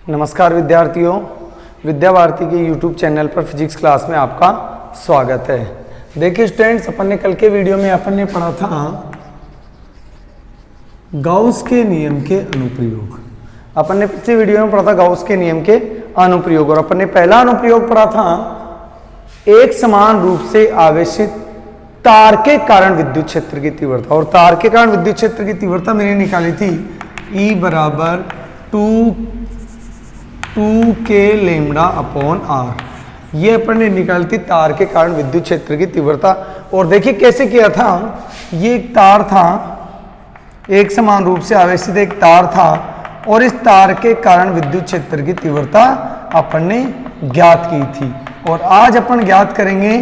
नमस्कार विद्यार्थियों, विद्या भारती के YouTube चैनल पर फिजिक्स क्लास में आपका स्वागत है। देखिए स्टूडेंट्स, अपन ने कल के वीडियो में अपन ने पढ़ा था गाउस के नियम के अनुप्रयोग। अपन ने पिछले वीडियो में पढ़ा था गाउस के नियम के अनुप्रयोग और अपन ने पहला अनुप्रयोग पढ़ा था एक समान रूप से आवेशित तार के कारण विद्युत क्षेत्र की तीव्रता। और तार के कारण विद्युत क्षेत्र की तीव्रता मैंने निकाली थी E बराबर 2k लेमडा अपॉन r। ये अपन ने निकाली थी तार के कारण विद्युत क्षेत्र की तीव्रता। और देखिए कैसे किया था, ये एक तार था, एक समान रूप से आवेशित एक तार था और इस तार के कारण विद्युत क्षेत्र की तीव्रता अपन ने ज्ञात की थी। और आज अपन ज्ञात करेंगे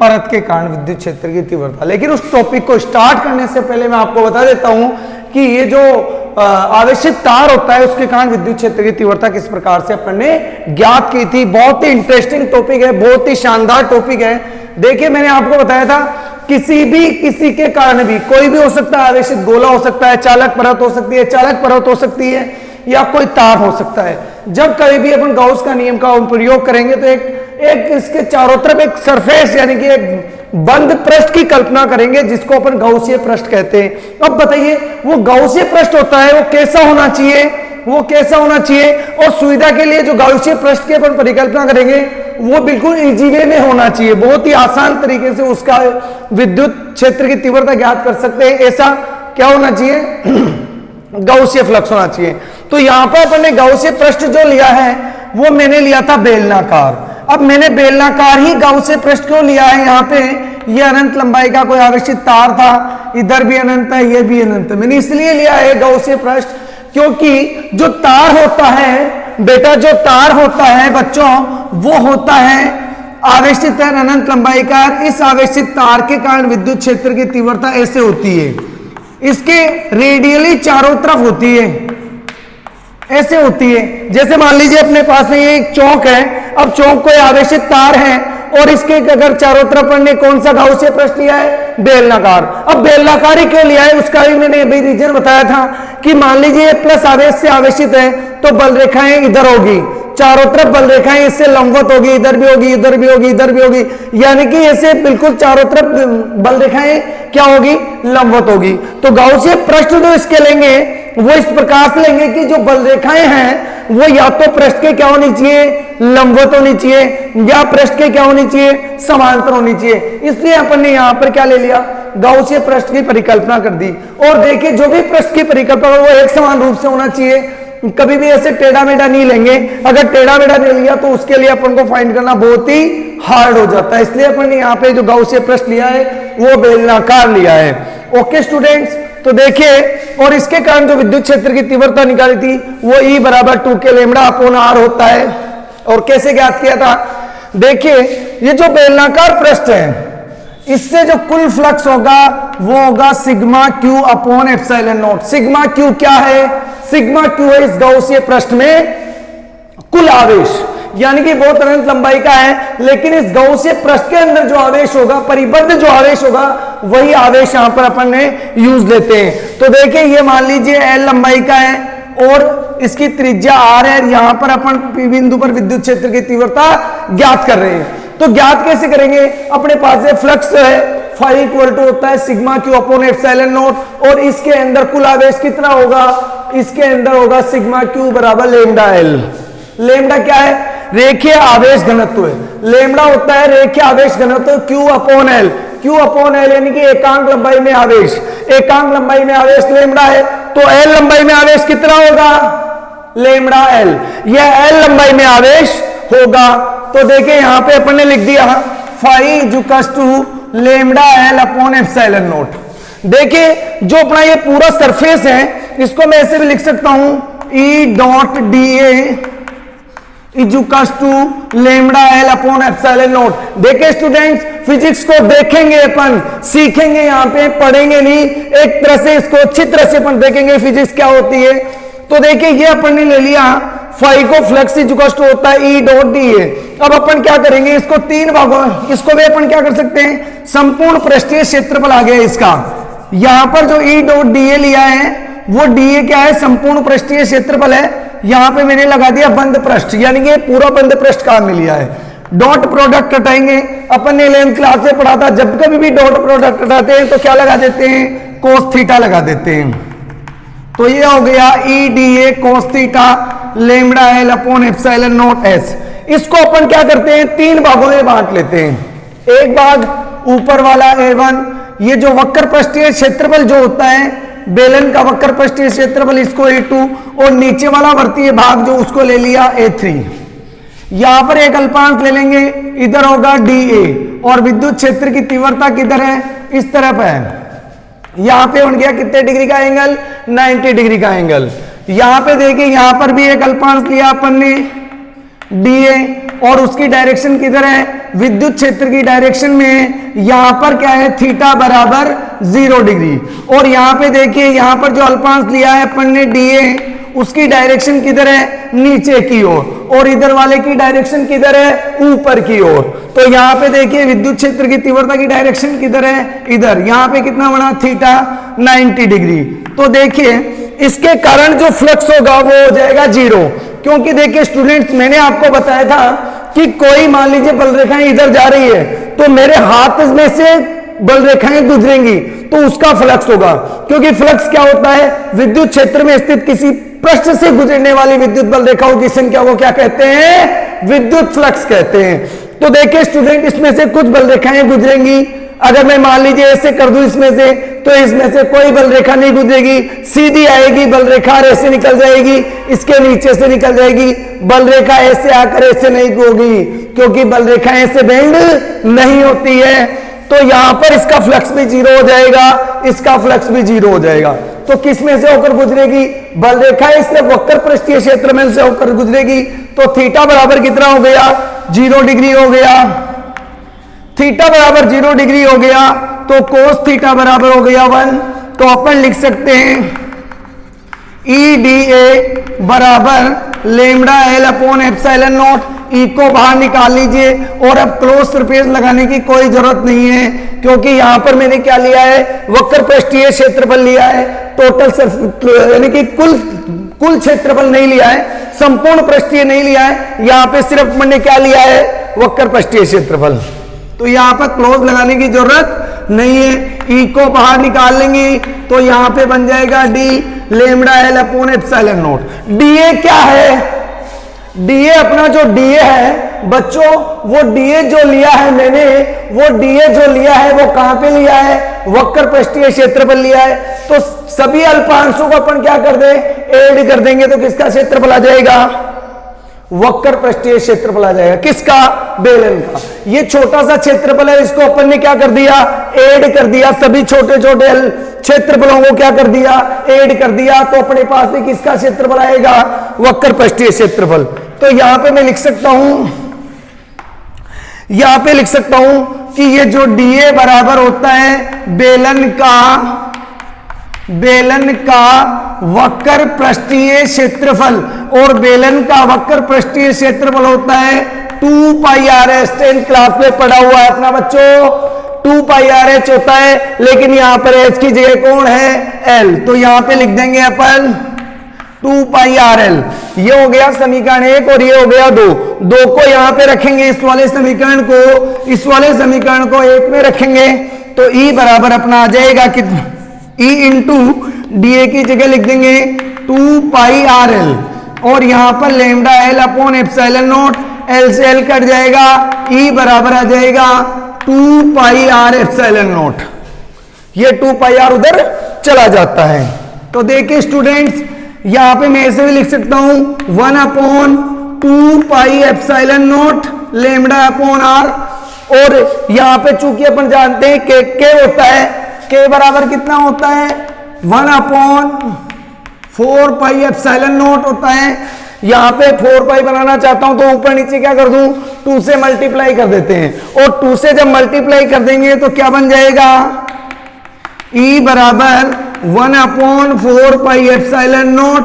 परत के कारण विद्युत क्षेत्र की तीव्रता। लेकिन उस टॉपिक को स्टार्ट करने से पहले मैं आपको बता देता हूं कि ये जो आवेशित तार होता है उसके कारण विद्युत क्षेत्र की तीव्रता किस प्रकार से अपन ने ज्ञात की थी। बहुत ही इंटरेस्टिंग टॉपिक है, बहुत ही शानदार टॉपिक है। देखिए मैंने आपको बताया था किसी के कारण भी कोई भी हो सकता है, आवेशित गोला हो सकता है, चालक परत हो सकती है, चालक परत हो सकती है या कोई तार हो सकता है। जब कभी भी अपन गाउस का नियम का प्रयोग करेंगे तो एक इसके चारों तरफ एक सरफेस यानी कि एक बंद पृष्ठ की कल्पना करेंगे जिसको अपन गाउसीय पृष्ठ कहते हैं। अब बताइए वो गाउसीय पृष्ठ होता है वो कैसा होना चाहिए, वो कैसा होना चाहिए। और सुविधा के लिए जो गाउसीय पृष्ठ की अपन परिकल्पना करेंगे वो बिल्कुल इजी वे में होना चाहिए, बहुत ही आसान तरीके से उसका विद्युत क्षेत्र की तीव्रता ज्ञात कर सकते हैं। ऐसा क्या होना चाहिए गाउसीय फ्लक्स होना चाहिए। तो यहां पर अपन ने गाउसीय पृष्ठ जो लिया है वो मैंने लिया था बेलनाकार। अब मैंने बेलनाकार ही गाउसीय पृष्ठ क्यों लिया है, यहाँ पे ये अनंत लंबाई का कोई आवेशित तार था, इधर भी अनंत है, ये भी अनंत है। मैंने इसलिए लिया है गाउसीय पृष्ठ क्योंकि जो तार होता है बेटा, जो तार होता है बच्चों, वो होता है आवेशित है अनंत लंबाई का। इस आवेशित तार के कारण विद्युत क्षेत्र की तीव्रता ऐसे होती है, इसके रेडियली चारों तरफ होती है, ऐसे होती है। जैसे मान लीजिए अपने पास में ये एक चौक है, अब चौक कोई आवेशित तार है और इसके अगर चारों तरफ हमने कौन सा गाउसीय पृष्ठ लिया है, बेलनाकार। अब बेलनाकार ही क्यों लिया है उसका भी मैंने अभी रीजन बताया था कि मान लीजिए प्लस आवेश से आवेशित है तो बल रेखाएं इधर होगी, चारों तरफ बल रेखाएं इससे लंबवत होगी, इधर भी होगी, इधर भी होगी, इधर भी होगी, यानी कि ऐसे बिल्कुल चारों तरफ बल रेखाएं क्या होगी, लंबवत होगी। तो गाउसीय पृष्ठ जो इसके लेंगे वो इस प्रकार से लेंगे कि जो बल रेखाएं हैं वो या तो पृष्ठ के क्या होनी चाहिए, लंबवत होनी चाहिए, या पृष्ठ के क्या होनी चाहिए, समांतर होनी चाहिए। इसलिए अपन ने यहां पर क्या ले लिया, गाउसीय पृष्ठ की परिकल्पना कर दी। और देखिए जो भी पृष्ठ की परिकल्पना वो एक समान रूप से होना चाहिए, कभी भी ऐसे टेढ़ा मेढ़ा नहीं लेंगे। अगर टेढ़ा मेढ़ा ले लिया तो उसके लिए अपन को फाइंड करना बहुत ही हार्ड हो जाता है। इसलिए अपन ने यहाँ पे जो गाउसीय पृष्ठ लिया है वो बेलनाकार लिया है। ओके स्टूडेंट्स, तो देखिए और इसके कारण जो विद्युत क्षेत्र की तीव्रता निकाली थी वो E बराबर 2k लेमडा अपॉन r होता है। और कैसे ज्ञात किया था, देखिए ये जो बेलनाकार पृष्ठ है इससे जो कुल फ्लक्स होगा वो होगा sigma Q upon epsilon not. Sigma Q क्या है, सिग्मा क्यू है इस गाउसीय पृष्ठ में कुल आवेश, यानी कि बहुत अनंत लंबाई का है, लेकिन इस गाउसीय पृष्ठ के अंदर जो आवेश होगा, परिबद्ध जो आवेश होगा, वही आवेश यहां पर अपन ने यूज लेते हैं। तो देखिए ये मान लीजिए L लंबाई का है और इसकी त्रिज्या R है। यहां पर अपन P बिंदु पर विद्युत क्षेत्र की तीव्रता ज्ञात कर रहे हैं। तो ज्ञात कैसे करेंगे, अपने पास से फ्लक्स है फाई इक्वल टू होता है sigma Q upon epsilon naught और इसके अंदर कुल आवेश कितना होगा, इसके अंदर होगा सिग्मा क्यू बराबर लेमडा L। लेमडा क्या है, रेखीय आवेश घनत्व है। लेमडा होता है रेखीय आवेश घनत्व Q upon L। Q upon L यानी कि एकांक लंबाई में आवेश, एकांक लंबाई में आवेश लेमडा है, तो L लंबाई में आवेश कितना होगा, लेमडा L। यह L लंबाई में आवेश होगा। तो देखिए यहां पे अपन ने लिख दिया phi equals to lambda L upon epsilon naught. देखिए जो अपना ये पूरा सरफेस है इसको मैं ऐसे भी लिख सकता हूं E dot dA equals to lambda L upon epsilon naught. देखिए स्टूडेंट्स फिजिक्स को देखेंगे अपन, सीखेंगे, यहाँ पे पढ़ेंगे नहीं, एक तरह से इसको अच्छी तरह से अपन देखेंगे फिजिक्स क्या होती है। तो देखिए ये अपन ने ले लिया फाई को फ्लक्स इक्वल्स टू होता है E डॉट dA। अब अपन क्या करेंगे, इसको तीन भागों, इसको भी अपन क्या कर सकते हैं, संपूर्ण पृष्ठीय क्षेत्रफल आ गया इसका। यहां पर जो E डॉट dA लिया है वो dA क्या है, संपूर्ण पृष्ठीय क्षेत्रफल है। यहां पे मैंने लगा दिया बंद पृष्ठ, यानी कि पूरा बंद पृष्ठ काम में लिया है। डॉट प्रोडक्ट हटाएंगे, अपन ने 11th क्लास से पढ़ा था, जब कभी भी डॉट प्रोडक्ट हटाते हैं तो क्या लगा देते हैं, कोस थीटा लगा देते हैं। तो ये हो गया E D A cos theta lambda L upon epsilon not S. इसको अपन क्या करते हैं, 3 भागों में बांट लेते हैं। एक भाग ऊपर वाला A1, ये जो वक्र पृष्ठीय क्षेत्रफल जो होता है बेलन का वक्र पृष्ठीय क्षेत्रफल, इसको A2, और नीचे वाला वृत्तीय भाग जो उसको ले लिया A3। यहां पर एक अल्पांश ले लेंगे, इधर होगा DA, और विद्युत क्षेत्र की तीव्रता किधर है, इस तरफ है। यहां पे बन गया कितने डिग्री का एंगल, 90 डिग्री का एंगल। यहां पे देखिए, यहां पर भी एक अल्पांश लिया अपन ने DA, और उसकी डायरेक्शन किधर है, विद्युत क्षेत्र की डायरेक्शन में। यहां पर क्या है, थीटा बराबर 0 डिग्री। और यहां पे देखिए, यहां पर जो अल्पांश लिया है अपन ने DA, उसकी डायरेक्शन किधर है, नीचे की ओर, और इधर वाले की डायरेक्शन किधर है, ऊपर की ओर। तो यहाँ पे देखिए विद्युत क्षेत्र की तीव्रता की डायरेक्शन किधर है, इधर। यहाँ पे कितना बना, थीटा 90 डिग्री। तो देखिए इसके कारण जो फ्लक्स होगा वो हो जाएगा 0, क्योंकि देखिए स्टूडेंट्स, मैंने आपको बताया था कि कोई मान लीजिए बल रेखाएं इधर जा रही है, तो मेरे हाथ में से बल रेखाएं गुजरेंगी तो उसका फ्लक्स होगा, क्योंकि फ्लक्स क्या होता है, विद्युत क्षेत्र में स्थित किसी पृष्ठ से गुजरने वाली विद्युत बल रेखाओं की संख्या को क्या कहते हैं, विद्युत फ्लक्स कहते हैं। तो देखिए स्टूडेंट, इसमें से कुछ बल रेखाएं गुजरेंगी। अगर मैं मान लीजिए ऐसे कर दूं इसमें से, तो इसमें से कोई बल रेखा नहीं गुजरेगी, सीधी आएगी बल रेखा, ऐसे निकल जाएगी, इसके नीचे से निकल जाएगी। बल रेखा ऐसे आकर ऐसे नहीं होगी, क्योंकि बल रेखा ऐसे बेंड नहीं होती है। तो यहां पर इसका फ्लक्स भी 0 हो जाएगा, इसका फ्लक्स भी 0 हो जाएगा। तो किस में से होकर गुजरेगी, बल रेखा इससे वक्र पृष्ठीय क्षेत्र में से होकर गुजरेगी। तो थीटा बराबर कितना हो गया, 0 डिग्री हो गया। थीटा बराबर 0 डिग्री हो गया, तो कोस थीटा बराबर हो गया 1। तो अपन लिख सकते हैं ई डी ए बराबर lambda L upon epsilon naught. E को बाहर निकाल लीजिए, और अब क्लोज सरफेस लगाने की कोई जरूरत नहीं है, क्योंकि यहां पर मैंने क्या लिया है, वक्र पृष्ठीय क्षेत्रफल लिया है। टोटल यानी कि कुल क्षेत्रफल नहीं लिया है, संपूर्ण पृष्ठीय नहीं लिया है। यहां पे सिर्फ मैंने क्या लिया है, वक्र पृष्ठीय क्षेत्रफल। तो यहां पर क्लोज लगाने की जरूरत नहीं है। ई को बाहर निकाल लेंगे, तो यहां पे बन जाएगा D lambda L upon epsilon not. DA क्या है, डीए अपना जो डीए है बच्चों, वो डीए जो लिया है मैंने, वो डीए जो लिया है वो कहां पे लिया है, वक्र पृष्ठीय क्षेत्रफल लिया है। तो सभी अल्पांशों को अपन क्या कर दे, ऐड कर देंगे, तो किसका क्षेत्रफल आ जाएगा, वक्र पृष्ठीय क्षेत्रफल आ जाएगा। किसका, बेलन का। ये छोटा सा क्षेत्रफल है, इसको अपन ने क्या कर दिया, ऐड कर दिया। सभी छोटे छोटे क्षेत्रफलों को क्या कर दिया, ऐड कर दिया। तो अपने पास में किसका क्षेत्रफल आएगा, वक्र पृष्ठीय क्षेत्रफल। तो यहां पे मैं लिख सकता हूं, यहां पे लिख सकता हूं कि ये जो डीए बराबर होता है बेलन का वक्र पृष्ठीय क्षेत्रफल, और बेलन का वक्र पृष्ठीय क्षेत्रफल होता है 2 पाई आर एच। 10th क्लास में पढ़ा हुआ है अपना बच्चों, 2 पाई आर एच होता है, लेकिन यहां पर एच की जगह कौन है, एल। तो यहां पे लिख देंगे अपन 2 पाई आर एल। ये हो गया समीकरण 1, और ये हो गया 2। 2 को यहां पे रखेंगे, इस वाले समीकरण को, इस वाले समीकरण को 1 में रखेंगे, तो ई बराबर अपना आ जाएगा कितना, ई इंटू डीए की जगह लिख देंगे 2 पाई आर एल, और यहां पर lambda L upon epsilon not, L से एल कट जाएगा, ई बराबर आ जाएगा 2 पाई आर एप्सिलॉन नॉट। ये 2 पाई आर उधर चला जाता है। तो देखिए स्टूडेंट्स, यहां पे मैं ऐसे भी लिख सकता हूं 1 upon 2 pi epsilon naught lambda upon R, और यहां पे चूंकि अपन जानते हैं के होता है, के बराबर कितना होता है, 1 अपॉन 4 पाई एप्सिलॉन नॉट होता है। यहां पे 4 पाई बनाना चाहता हूं तो ऊपर नीचे क्या कर दूं, 2 से मल्टीप्लाई कर देते हैं, और 2 से जब मल्टीप्लाई कर देंगे तो क्या बन जाएगा, ई बराबर 1 upon 4 pi epsilon naught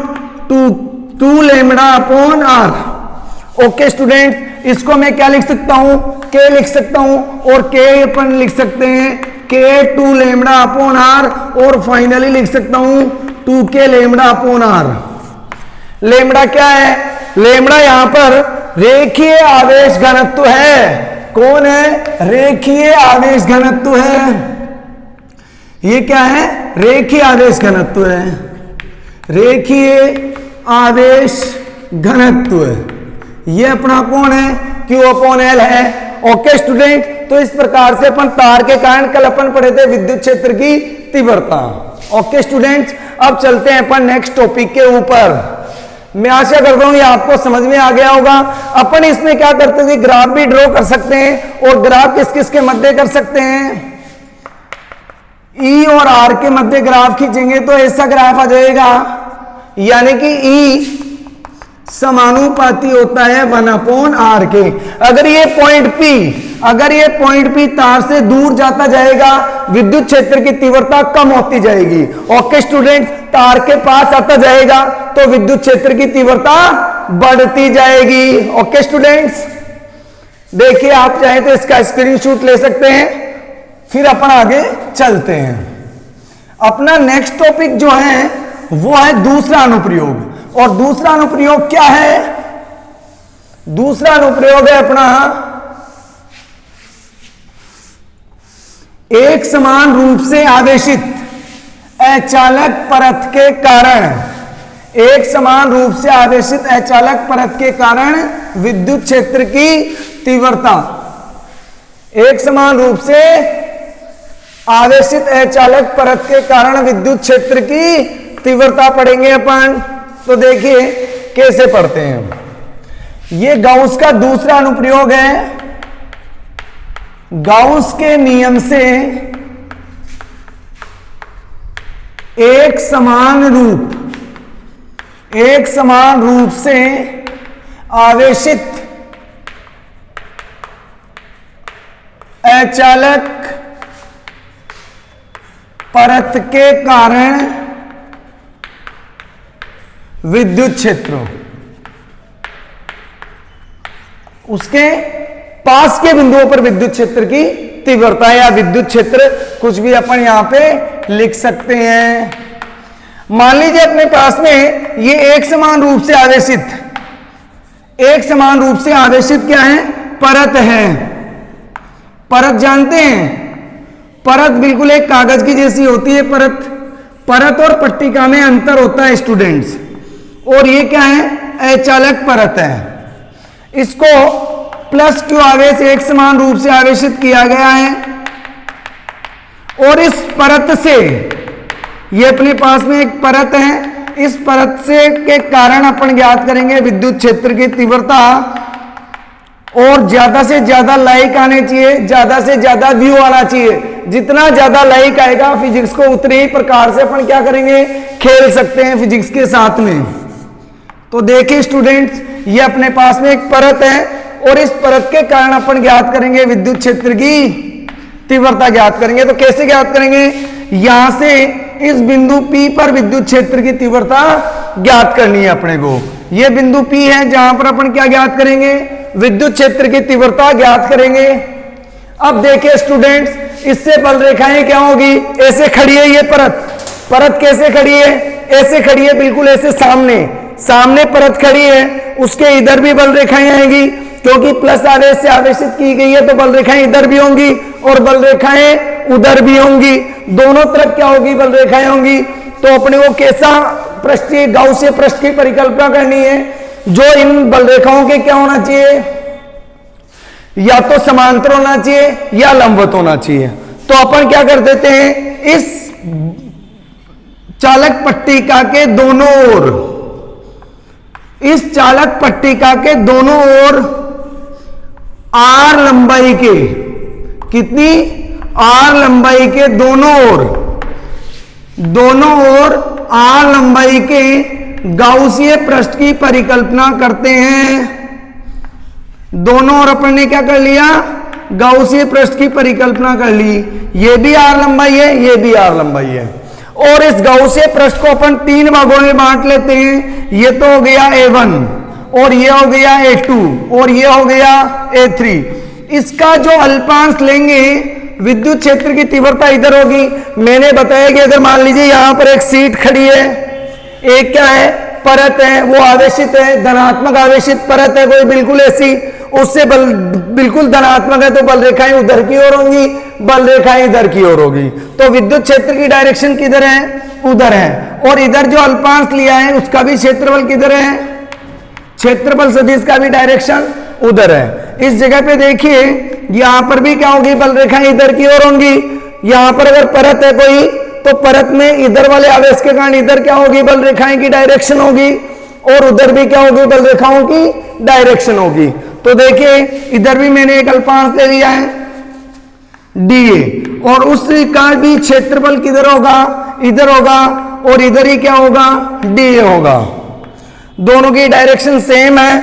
2 lambda upon R. Okay student, इसको मैं क्या लिख सकता हूं, के लिख सकता हूं, और के अपन लिख सकते हैं के 2 लेमडा अपॉन आर, और फाइनली लिख सकता हूं 2 के लेमडा अपॉन आर। लेमड़ा क्या है? लेमड़ा यहां पर रेखीय आवेश घनत्व है। कौन है? रेखीय आवेश घनत्व है। ये क्या है? रेखीय आवेश घनत्व है। रेखीय आवेश घनत्व ये अपना कौन है? Q/L है। ओके स्टूडेंट, तो इस प्रकार से अपन तार के कारण कल अपन पढ़े थे विद्युत क्षेत्र की तीव्रता। ओके स्टूडेंट्स, अब चलते हैं अपन नेक्स्ट टॉपिक के ऊपर। मैं आशा करता हूं ये आपको समझ में आ गया होगा। अपन इसमें क्या करते थे, ग्राफ भी ड्रॉ कर सकते हैं और ग्राफ किस किस के मध्य कर सकते हैं? E और R के मध्य ग्राफ खींचेंगे तो ऐसा ग्राफ आ जाएगा, यानी कि E समानुपाती होता है 1/R के। अगर ये पॉइंट P तार से दूर जाता जाएगा, विद्युत क्षेत्र की तीव्रता कम होती जाएगी। ओके स्टूडेंट्स, तार के पास आता जाएगा तो विद्युत क्षेत्र की तीव्रता बढ़ती जाएगी। ओके स्टूडेंट्स, देखिए आप चाहे तो इसका स्क्रीनशॉट ले सकते हैं, फिर अपन आगे चलते हैं। अपना नेक्स्ट टॉपिक जो है वो है दूसरा अनुप्रयोग। और दूसरा अनुप्रयोग क्या है? दूसरा अनुप्रयोग है अपना एक समान रूप से आवेशित अचालक परत के कारण, एक समान रूप से आवेशित अचालक परत के कारण विद्युत क्षेत्र की तीव्रता, एक समान रूप से आवेशित अचालक परत के कारण विद्युत क्षेत्र की तीव्रता पढ़ेंगे अपन। तो देखिए कैसे पढ़ते हैं। ये गाउस का दूसरा अनुप्रयोग है। गाउस के नियम से एक समान रूप से आवेशित अचालक परत के कारण विद्युत क्षेत्र, उसके पास के बिंदुओं पर विद्युत क्षेत्र की तीव्रता या विद्युत क्षेत्र, कुछ भी अपन यहां पे लिख सकते हैं। मान लीजिए अपने पास में ये एक समान रूप से आवेशित क्या है? परत है। परत जानते हैं, परत बिल्कुल एक कागज की जैसी होती है। परत और पट्टिका में अंतर होता है स्टूडेंट्स। और ये क्या है? अचालक परत है। इसको प्लस Q आवेश एक समान रूप से आवेशित किया गया है और इस परत से, ये अपने पास में एक परत है, इस परत से के कारण अपन ज्ञात करेंगे विद्युत क्षेत्र की तीव्रता। और ज्यादा से ज्यादा लाइक आने चाहिए, ज्यादा से ज्यादा व्यू आना चाहिए। जितना ज्यादा लाइक आएगा फिजिक्स को उतने ही प्रकार से अपन क्या करेंगे, खेल सकते हैं फिजिक्स के साथ में। तो देखिए स्टूडेंट्स, ये अपने पास में एक परत है और इस परत के कारण अपन ज्ञात करेंगे विद्युत क्षेत्र की तीव्रता ज्ञात करेंगे। तो कैसे ज्ञात करेंगे? यहां से इस बिंदु P पर विद्युत क्षेत्र की तीव्रता ज्ञात करनी है अपने को। यह बिंदु P है जहां पर अपन क्या ज्ञात करेंगे? विद्युत क्षेत्र की तीव्रता ज्ञात करेंगे। अब देखिए स्टूडेंट्स, इससे बल रेखाएं क्या होगी? ऐसे खड़ी है ये परत कैसे खड़ी है? ऐसे खड़ी है, बिल्कुल ऐसे सामने परत खड़ी है। उसके इधर भी बल रेखाएं आएंगी, क्योंकि प्लस आवेश से आवेशित की गई है तो बल रेखाएं इधर भी होंगी और बल रेखाएं उधर भी होंगी। दोनों तरफ क्या होगी? बल रेखाएं होंगी। तो अपने को कैसा पृष्ठीय गाउसीय पृष्ठ की परिकल्पना करनी है, जो इन बल रेखाओं के क्या होना चाहिए? या तो समांतर होना चाहिए या लंबवत होना चाहिए। तो अपन क्या कर देते हैं, इस चालक पट्टिका के दोनों ओर, इस चालक पट्टिका के दोनों ओर आर लंबाई के, कितनी? आर लंबाई के दोनों ओर आर लंबाई के गाउसीय पृष्ठ की परिकल्पना करते हैं। दोनों ओर अपन ने क्या कर लिया? गाउसीय पृष्ठ की परिकल्पना कर ली। ये भी आर लंबाई है, ये भी आर लंबाई है। और इस गाउसीय पृष्ठ को अपन तीन भागों में बांट लेते हैं। ये तो हो गया A1 और ये हो गया A2 और ये हो गया A3। इसका जो अल्पांश लेंगे, विद्युत क्षेत्र की तीव्रता इधर होगी। मैंने बताया कि अगर मान लीजिए यहां पर एक सीट खड़ी है, एक क्या है? परत है वो आवेशित है, धनात्मक आवेशित परत है कोई बिल्कुल ऐसी, उससे बल बिल्कुल धनात्मक है तो बल रेखाएं उधर की ओर होंगी, बल रेखाएं इधर की ओर होगी। तो विद्युत क्षेत्र की डायरेक्शन किधर है? उधर है। और इधर जो अल्पांश लिया है उसका भी क्षेत्रफल किधर है? क्षेत्रफल सदिश का भी डायरेक्शन उधर है। इस जगह पे देखिए यहां पर भी क्या होगी? बल रेखाएं इधर की ओर होंगी। यहां पर अगर परत है कोई तो परत में इधर वाले आवेश के कारण इधर क्या होगी? बल रेखाएं की डायरेक्शन होगी, और उधर भी क्या होगी? बल रेखाओं की डायरेक्शन होगी। तो देखिए इधर भी मैंने एक अल्पांश ले लिया है डीए, और उसका भी क्षेत्रफल किधर होगा? इधर होगा, और इधर ही क्या होगा? डीए होगा। दोनों की डायरेक्शन सेम है।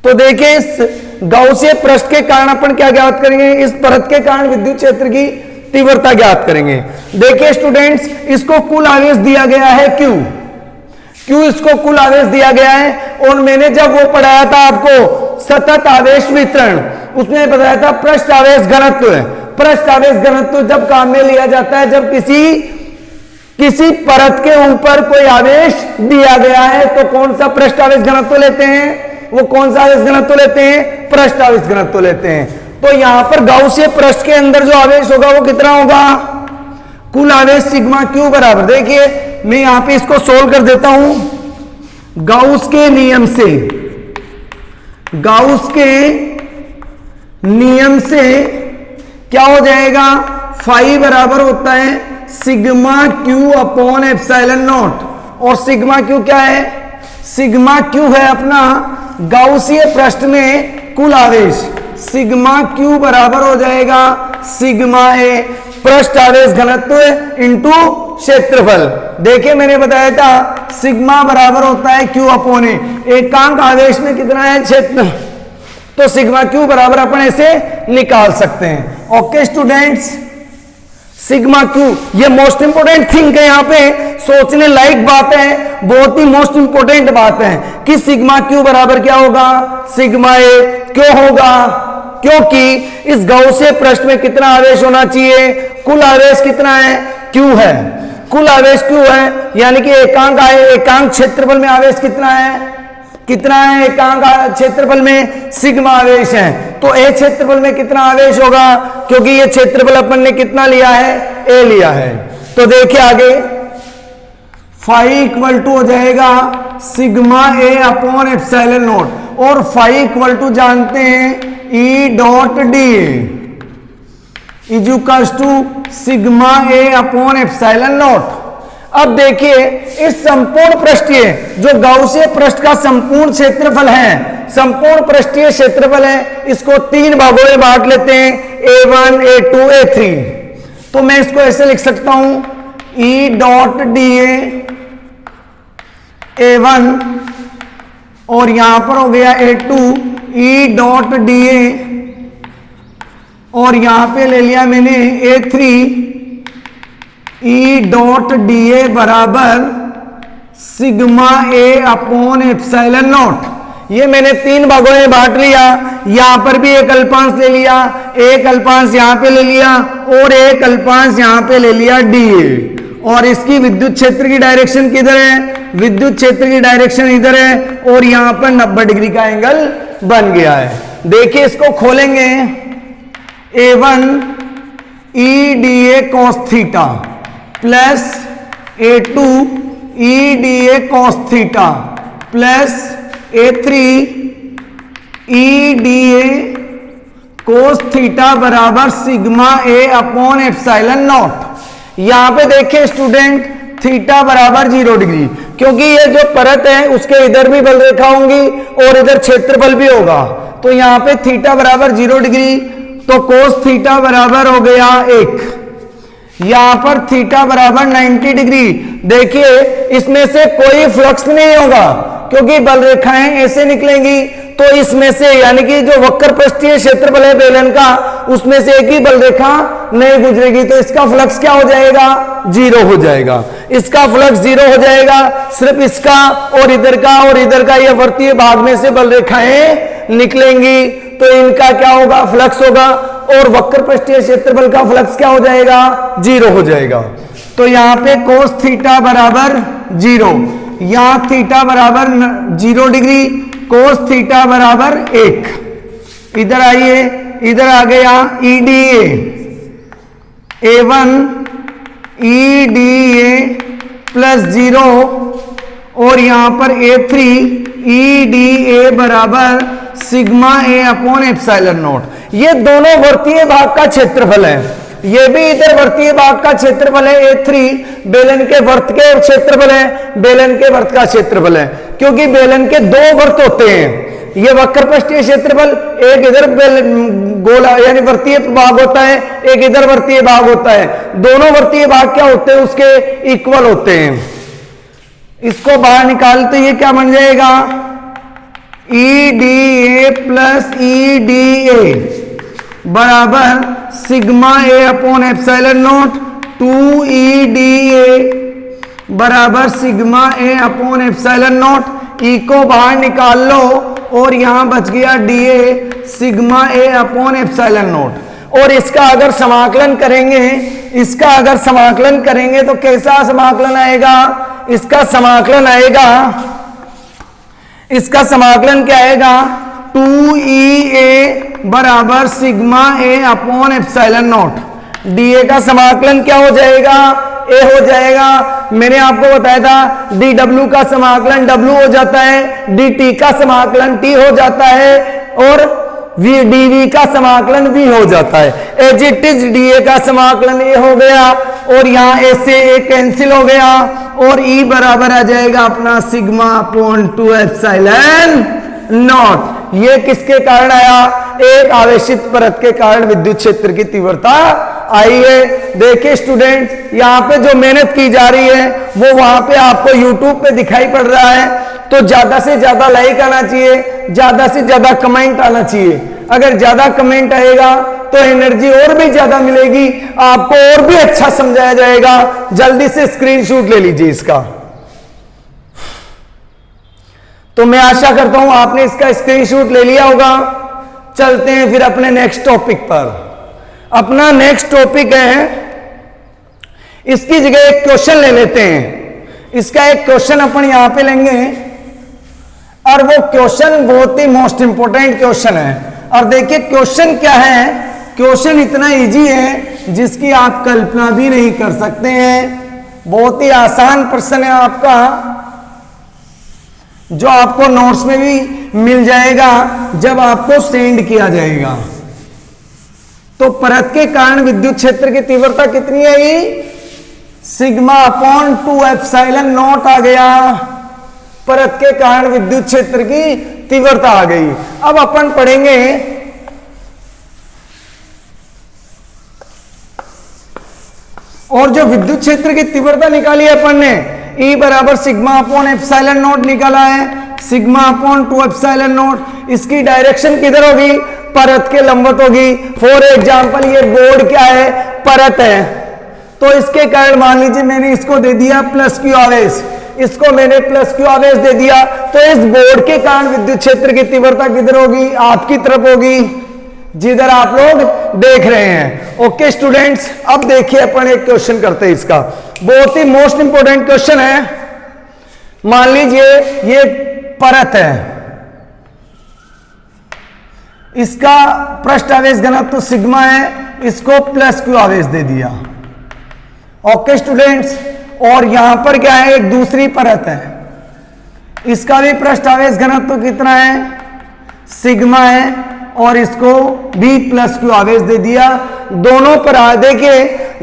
तो देखिए इस गाउसीय पृष्ठ के कारण अपन क्या ज्ञात करेंगे? इस परत के कारण विद्युत क्षेत्र की तीव्रता ज्ञात करेंगे। देखिए स्टूडेंट्स, इसको कुल आवेश दिया गया है Q, इसको कुल आवेश दिया गया है। और मैंने जब वो पढ़ाया था आपको सतत आवेश वितरण, उसमें बताया था पृष्ठ आवेश घनत्व है। पृष्ठ आवेश घनत्व जब काम में लिया जाता है जब किसी परत के ऊपर कोई आवेश दिया गया है, तो कौन सा पृष्ठ आवेश घनत्व लेते हैं? वो कौन सा आवेश घनत्व लेते हैं? पृष्ठ आवेश घनत्व लेते हैं। तो यहां पर गाउसीय पृष्ठ के अंदर जो आवेश होगा वो कितना होगा? कुल आवेश सिग्मा क्यू बराबर, देखिए मैं यहां पे इसको सोल्व कर देता हूं। गाउस के नियम से क्या हो जाएगा? फाई बराबर होता है sigma Q upon epsilon naught. और सिग्मा क्यू क्या है? सिग्मा क्यू है अपना गाउसीय पृष्ठ में कुल आवेश। सिग्मा क्यू बराबर हो जाएगा सिग्मा ए पृष्ठ आवेश घनत्व इंटू क्षेत्रफल। देखिए मैंने बताया था सिग्मा बराबर होता है क्यू अपॉन ए। एकांक आवेश में कितना है? क्षेत्र। तो सिग्मा क्यू बराबर अपन ऐसे निकाल सकते हैं। ओके स्टूडेंट्स, सिग्मा क्यू ये मोस्ट इंपोर्टेंट थिंग है, यहां पे सोचने लायक बात है, बहुत ही मोस्ट इंपोर्टेंट बात है कि सिग्मा क्यू बराबर क्या होगा? सिग्मा ए। क्यों होगा? क्योंकि इस गाउसीय पृष्ठ में कितना आवेश होना चाहिए? कुल आवेश कितना है? क्यू है। कुल आवेश क्यू है, यानी कि एकांक क्षेत्रफल में आवेश कितना है? कितना है एकांक क्षेत्रफल में? सिग्मा आवेश है। तो ए क्षेत्रफल में कितना आवेश होगा? क्योंकि ये क्षेत्रफल अपन ने कितना लिया है? ए लिया है। तो देखिए आगे फाई इक्वल टू हो जाएगा sigma A upon epsilon naught, और फाई इक्वल टू जानते हैं E dot D equals to sigma A upon epsilon naught. अब देखिए इस संपूर्ण पृष्ठीय जो गाउसीय पृष्ठ का संपूर्ण क्षेत्रफल है, संपूर्ण पृष्ठीय क्षेत्रफल है, इसको तीन भागों में बांट लेते हैं A1, A2, A3। तो मैं इसको ऐसे लिख सकता हूं E डॉट डी A1, और यहां पर हो गया A2 E डॉट डी और यहां पे ले लिया मैंने A3 E dot D A बराबर sigma A upon epsilon naught. ये मैंने तीन भागों में बांट लिया। यहां पर भी एक अल्पांश ले लिया, एक अल्पांश यहां पे ले लिया, और एक अल्पांश यहां पे ले लिया डी ए। और इसकी विद्युत क्षेत्र की डायरेक्शन किधर है? विद्युत क्षेत्र की डायरेक्शन इधर है, और यहां पर 90 डिग्री का एंगल बन गया है। देखिए इसको खोलेंगे A1 E D A cos theta plus A2 E D A cos theta plus A3 E D A cos theta बराबर sigma A upon epsilon naught. यहां पे देखिए स्टूडेंट थीटा बराबर 0 डिग्री, क्योंकि ये जो परत है उसके इधर भी बल रेखा होंगी और इधर क्षेत्रफल भी होगा। तो यहां पे थीटा बराबर 0 डिग्री, तो कोस थीटा बराबर हो गया 1। यहां पर थीटा बराबर 90 डिग्री। देखिए इसमें से कोई फ्लक्स नहीं होगा क्योंकि बल रेखाएं ऐसे निकलेंगी। तो इसमें से यानी कि जो वक्र पृष्ठीय क्षेत्रफल है बेलन का, उसमें से एक ही बल रेखा नहीं गुजरेगी, तो इसका फ्लक्स क्या हो जाएगा? 0 हो जाएगा। इसका फ्लक्स 0 हो जाएगा। सिर्फ इसका और इधर का ये वर्तीय भाग में से बल रेखाएं निकलेंगी, तो इनका क्या होगा? फ्लक्स होगा, और वक्र पृष्ठीय क्षेत्रफल का फ्लक्स क्या हो जाएगा? 0 हो जाएगा। तो यहां पे कोस थीटा बराबर 0। यहां थीटा बराबर 0 डिग्री, कोस थीटा बराबर 1। इधर आइए, इधर आ गया EDA, A1 EDA प्लस 0 और यहां पर A3 EDA बराबर sigma A upon epsilon naught. ये दोनों वृत्तीय भाग का क्षेत्रफल है, ये भी इधर वृत्तीय भाग का क्षेत्रफल है A3, बेलन के वृत्त के क्षेत्रफल है, बेलन के वृत्त का क्षेत्रफल है, क्योंकि बेलन के दो वृत्त होते हैं। ये वक्रपृष्ठीय क्षेत्रफल, एक इधर गोला यानी वृत्तीय भाग होता है, एक इधर वृत्तीय भाग होता है। दोनों वृत्तीय भाग क्या होते हैं, उसके इक्वल होते हैं। इसको बाहर निकाल तो ये क्या बन जाएगा, EDA प्लस EDA बराबर sigma A upon epsilon naught 2 EDA बराबर sigma A upon epsilon not. E को बाहर निकाल लो और यहां बच गया DA sigma A upon epsilon naught. और इसका अगर समाकलन करेंगे, इसका अगर समाकलन करेंगे तो कैसा समाकलन आएगा, इसका समाकलन आएगा, इसका समाकलन क्या आएगा, 2EA बराबर sigma A upon epsilon not. DA का समाकलन क्या हो जाएगा, A हो जाएगा। मैंने आपको बताया था DW का समाकलन W हो जाता है, DT का समाकलन T हो जाता है और DV का समाकलन V हो जाता है। एज इट इज DA का समाकलन A हो गया और यहाँ A से A कैंसिल हो गया और E बराबर आ जाएगा अपना सिग्मा अपॉन 2 एप्सिलॉन नॉट। ये किसके कारण आया, एक आवेशित परत के कारण विद्युत क्षेत्र की तीव्रता आई है। देखिए स्टूडेंट, यहाँ पे जो मेहनत की जा रही है वो वहां पे आपको YouTube पे दिखाई पड़ रहा है, तो ज्यादा से ज्यादा लाइक आना चाहिए, ज्यादा से ज्यादा कमेंट आना चाहिए। अगर ज्यादा कमेंट आएगा तो एनर्जी और भी ज्यादा मिलेगी, आपको और भी अच्छा समझाया जाएगा। जल्दी से स्क्रीनशॉट ले लीजिए इसका। तो मैं आशा करता हूं आपने इसका स्क्रीनशॉट ले लिया होगा। चलते हैं फिर अपने नेक्स्ट टॉपिक पर। अपना नेक्स्ट टॉपिक है, इसकी जगह एक क्वेश्चन ले लेते हैं। इसका एक क्वेश्चन अपन यहां पे लेंगे और वो क्वेश्चन बहुत ही मोस्ट इंपोर्टेंट क्वेश्चन है। और देखिए क्वेश्चन क्या है, क्वेश्चन इतना इजी है जिसकी आप कल्पना भी नहीं कर सकते हैं। बहुत ही आसान प्रश्न है आपका, जो आपको नोट्स में भी मिल जाएगा जब आपको सेंड किया जाएगा। तो परत के कारण विद्युत क्षेत्र की तीव्रता कितनी आई, सिग्मा अपॉन 2 एप्सिलॉन नॉट आ गया। परत के कारण विद्युत क्षेत्र की तीव्रता आ गई। अब अपन पढ़ेंगे और जो विद्युत क्षेत्र की तीव्रता निकाली है अपन ने, E बराबर सिग्मा अपॉन एप्सिलॉन नॉट निकाला है, सिग्मा अपॉन 2 एप्सिलॉन नॉट। इसकी डायरेक्शन किधर होगी, परत के लंबवत होगी। फॉर एग्जांपल ये बोर्ड क्या है, परत है, तो इसके कारण मान लीजिए मैंने इसको दे दिया प्लस क्यू आवेश, इसको मैंने प्लस क्यू आवेश दे दिया, तो इस बोर्ड के कारण विद्युत क्षेत्र की तीव्रता किधर होगी, आपकी तरफ होगी, जिधर आप लोग देख रहे हैं। ओके स्टूडेंट्स, अब देखिए अपन एक क्वेश्चन करते हैं। इसका बहुत ही मोस्ट इंपोर्टेंट क्वेश्चन है। मान लीजिए ये परत है, इसका पृष्ठ आवेश घनत्व सिग्मा है, इसको प्लस क्यू आवेश दे दिया। ओके स्टूडेंट्स, और यहां पर क्या है, एक दूसरी परत है, इसका भी पृष्ठ आवेश घनत्व कितना है, सिग्मा है, और इसको भी प्लस क्यू आवेश दे दिया। दोनों पर देखिए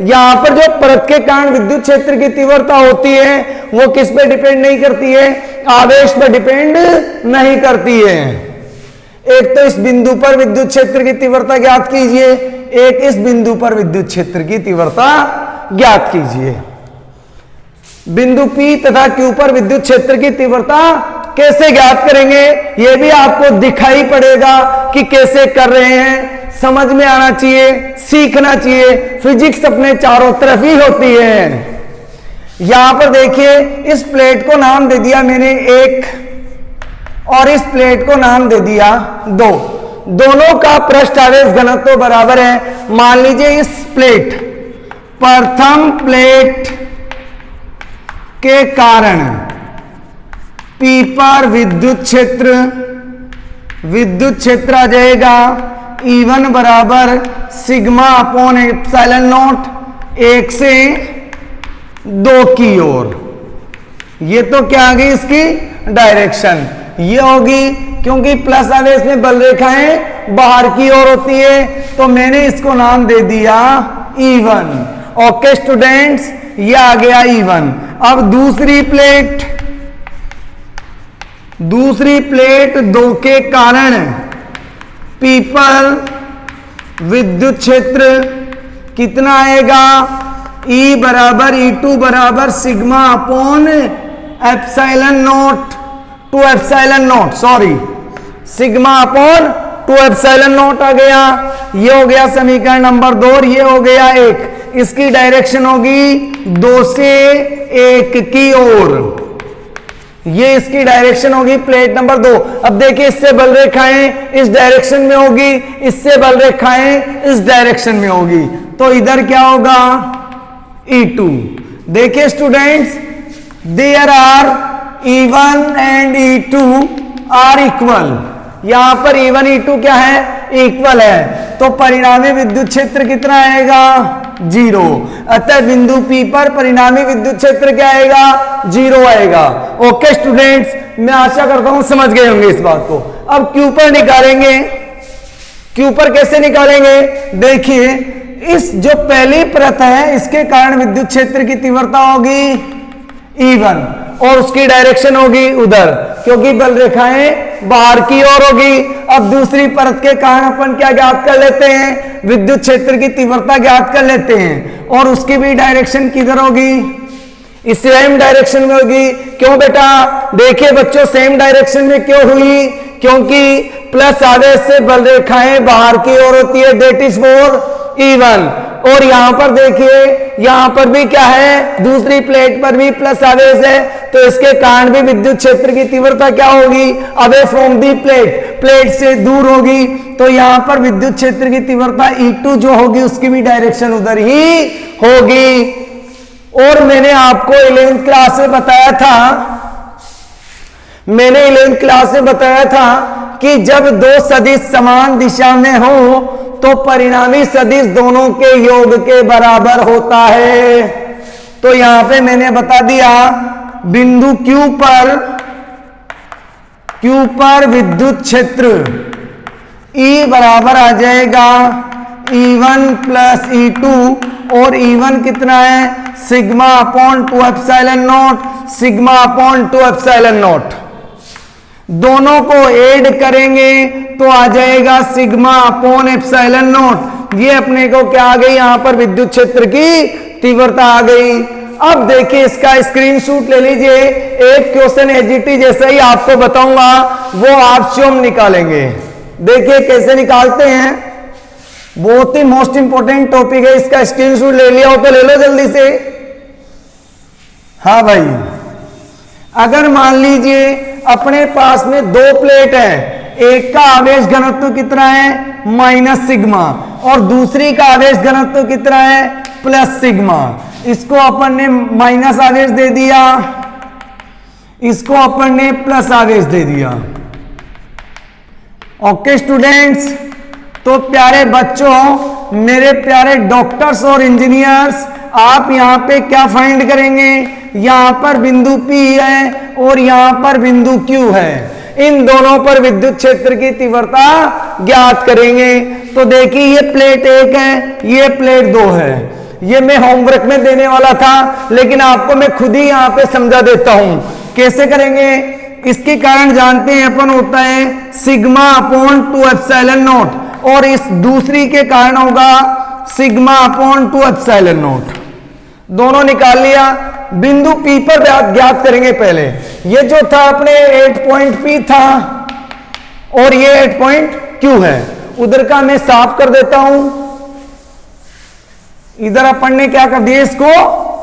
यहां पर जो परत के कारण विद्युत क्षेत्र की तीव्रता होती है वो किस पे डिपेंड नहीं करती है, आवेश पर डिपेंड नहीं करती है। एक तो इस बिंदु पर विद्युत क्षेत्र की तीव्रता ज्ञात कीजिए, एक इस बिंदु पर विद्युत क्षेत्र की तीव्रता ज्ञात कीजिए। बिंदु P तथा Q पर विद्युत क्षेत्र की तीव्रता कैसे ज्ञात करेंगे, यह भी आपको दिखाई पड़ेगा कि कैसे कर रहे हैं, समझ में आना चाहिए, सीखना चाहिए। फिजिक्स अपने चारों तरफ ही होती है। यहां पर देखिए इस प्लेट को नाम दे दिया मैंने 1 और इस प्लेट को नाम दे दिया 2। दोनों का पृष्ठ आवेश घनत्व बराबर है। मान लीजिए इस प्लेट, प्रथम प्लेट के कारण पी पर विद्युत क्षेत्र आ जाएगा E1 बराबर सिग्मा अपॉन एप्सिलॉन नॉट 1 से 2 की ओर। ये तो क्या आ गई इसकी डायरेक्शन, ये होगी क्योंकि प्लस आवेश में बल रेखाएं बाहर की ओर होती है, तो मैंने इसको नाम दे दिया E1। ओके स्टूडेंट्स, ये आ गया E1। अब दूसरी प्लेट 2 के कारण पी पर विद्युत क्षेत्र कितना आएगा, E बराबर E2 बराबर sigma upon epsilon naught two epsilon naught, sorry sigma upon 2 epsilon naught आ गया। ये हो गया समीकरण नंबर 2 और ये हो गया 1। इसकी डायरेक्शन होगी 2 से 1 की ओर, ये इसकी डायरेक्शन होगी प्लेट नंबर 2। अब देखिए इससे बल रेखाएं इस डायरेक्शन में होगी, इससे बल रेखाएं इस डायरेक्शन में होगी, तो इधर क्या होगा E2। देखिए students, there are E1 and E2 are equal, यहां पर E1 E2 क्या है, इक्वल है, तो परिणामी विद्युत क्षेत्र कितना आएगा, 0। अतः बिंदु P पर परिणामी विद्युत क्षेत्र क्या आएगा, 0 आएगा। ओके स्टूडेंट्स, मैं आशा करता हूं समझ गए होंगे इस बात को। अब Q पर निकालेंगे, Q पर कैसे निकालेंगे, देखिए इस जो पहली परत है इसके कारण विद्युत क्षेत्र की तीव्रता होगी E1 और उसकी डायरेक्शन होगी उधर, क्योंकि बल रेखाएं बाहर की ओर होगी। अब दूसरी परत के कारण अपन क्या ज्ञात कर लेते हैं, विद्युत क्षेत्र की तीव्रता ज्ञात कर लेते हैं, और उसकी भी डायरेक्शन किधर होगी, इस सेम डायरेक्शन में होगी। क्यों बेटा, देखिए बच्चों सेम डायरेक्शन में क्यों हुई, क्योंकि प्लस आवेश से बल रेखाएं बाहर की ओर होती है, दैट इज फॉर E1। और यहां पर देखिए, यहां पर भी क्या है, दूसरी प्लेट पर भी प्लस आवेश है, तो इसके कारण भी विद्युत क्षेत्र की तीव्रता क्या होगी, अवे फ्रॉम दी प्लेट से दूर होगी, तो यहां पर विद्युत क्षेत्र की तीव्रता E2 जो होगी उसकी भी डायरेक्शन उधर ही होगी। और मैंने आपको 11th क्लास में बताया था कि जब दो सदिश समान दिशा में हो तो परिणामी सदिश दोनों के योग के बराबर होता है। तो यहां पे मैंने बता दिया बिंदु Q पर विद्युत क्षेत्र E बराबर आ जाएगा E1 प्लस E2, और E1 कितना है, sigma upon 2 epsilon not, sigma upon 2 epsilon not. दोनों को ऐड करेंगे तो आ जाएगा सिग्मा अपॉन एप्सिलॉन नॉट। ये अपने को क्या आ गई, यहां पर विद्युत क्षेत्र की तीव्रता आ गई। अब देखिए इसका स्क्रीनशॉट ले लीजिए, एक क्वेश्चन एजीटी जैसा ही आपको बताऊंगा, वो आप स्वयं निकालेंगे। देखिए कैसे निकालते हैं, बहुत ही मोस्ट इंपोर्टेंट टॉपिक है, इसका स्क्रीनशॉट ले लिया हो तो ले लो जल्दी से। हाँ भाई, अगर मान लीजिए अपने पास में 2 प्लेट है, एक का आवेश घनत्व कितना है, माइनस सिग्मा, और दूसरी का आवेश घनत्व कितना है, प्लस सिग्मा। इसको अपन ने माइनस आवेश दे दिया, इसको अपन ने प्लस आवेश दे दिया। ओके स्टूडेंट्स, तो प्यारे बच्चों, मेरे प्यारे डॉक्टर्स और इंजीनियर्स, आप यहां पे क्या फाइंड करेंगे, यहां पर बिंदु P है और यहां पर बिंदु Q है, इन दोनों पर विद्युत क्षेत्र की तीव्रता ज्ञात करेंगे। तो देखिए ये प्लेट 1 है, ये प्लेट 2 है, ये मैं होमवर्क में देने वाला था, लेकिन आपको मैं खुद ही यहां पे समझा देता हूं कैसे करेंगे। इसके कारण जानते हैं अपन, होता है सिग्मा अपॉन 2 एप्सिलॉन नॉट, और इस दूसरी के कारण होगा सिग्मा अपॉन 2 एप्सिलॉन नॉट। दोनों निकाल लिया, बिंदु P पर ज्ञात करेंगे पहले। ये जो था अपने 8 पॉइंट P था और ये 8 पॉइंट Q है, उधर का मैं साफ कर देता हूं। इधर अपन ने क्या कर दिया, इसको